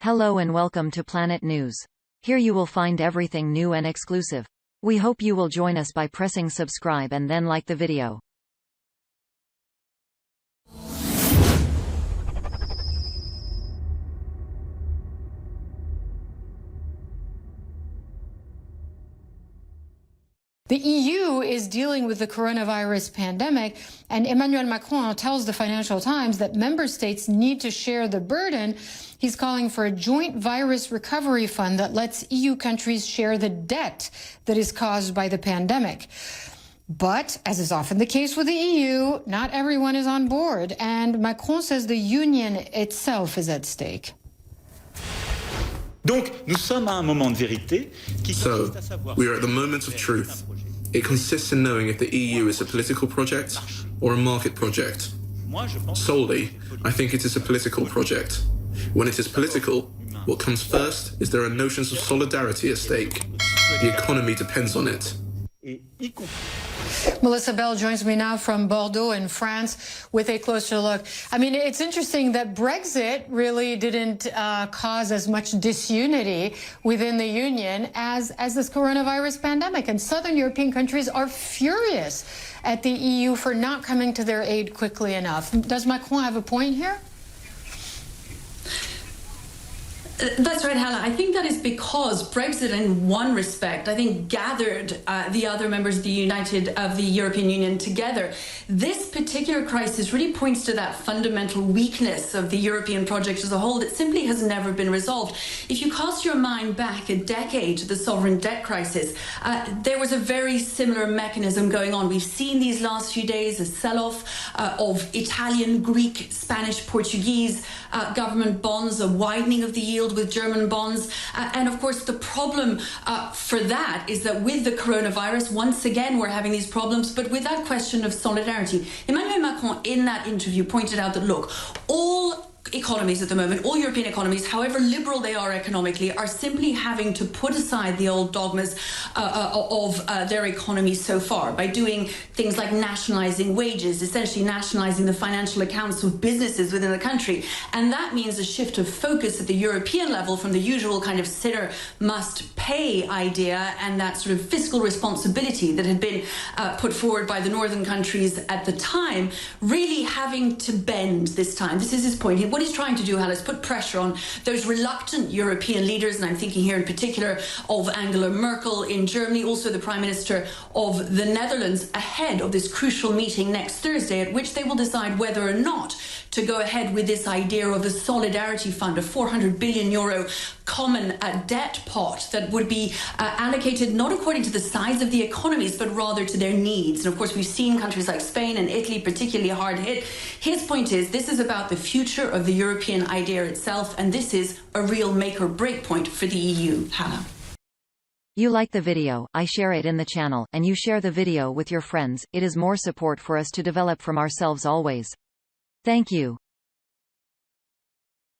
Hello and welcome to Planet News. Here you will find everything new and exclusive. We hope you will join us by pressing subscribe and then like the video. The EU is dealing with the coronavirus pandemic, and Emmanuel Macron tells the Financial Times that member states need to share the burden. He's calling for a joint virus recovery fund that lets EU countries share the debt that is caused by the pandemic. But, as is often the case with the EU, not everyone is on board, and Macron says the union itself is at stake. Donc, nous sommes à un moment de vérité qui consiste à savoir. We are at the moment of truth. It consists in knowing if the EU is a political project or a market project. Solely, I think it is a political project. When it is political, what comes first is there are notions of solidarity at stake. The economy depends on it. Melissa Bell joins me now from Bordeaux in France with a closer look. I mean, it's interesting that Brexit really didn't cause as much disunity within the Union as this coronavirus pandemic. And Southern European countries are furious at the EU for not coming to their aid quickly enough. Does Macron have a point here? That's right, Hannah. I think that is because Brexit, in one respect, I think gathered the other members of the European Union together. This particular crisis really points to that fundamental weakness of the European project as a whole that simply has never been resolved. If you cast your mind back a decade to the sovereign debt crisis, there was a very similar mechanism going on. We've seen these last few days a sell-off of Italian, Greek, Spanish, Portuguese government bonds, a widening of the yield with German bonds. And of course, the problem for that is that with the coronavirus, once again, we're having these problems, but with that question of solidarity. Emmanuel Macron, in that interview, pointed out that, look, all economies at the moment, all European economies, however liberal they are economically, are simply having to put aside the old dogmas of their economies so far by doing things like nationalizing wages, essentially nationalizing the financial accounts of businesses within the country. And that means a shift of focus at the European level from the usual kind of sinner must pay idea and that sort of fiscal responsibility that had been put forward by the northern countries at the time, really having to bend this time. This is his point. What he's trying to do, Hal, is put pressure on those reluctant European leaders, and I'm thinking here in particular of Angela Merkel in Germany, also the Prime Minister of the Netherlands, ahead of this crucial meeting next Thursday, at which they will decide whether or not to go ahead with this idea of a solidarity fund, a 400 billion euro common debt pot that would be allocated not according to the size of the economies, but rather to their needs. And of course, we've seen countries like Spain and Italy particularly hard hit. His point is this is about the future of the European idea itself, and this is a real make or break point for the EU. Hannah. You like the video, I share it in the channel, and you share the video with your friends. It is more support for us to develop from ourselves always. Thank you.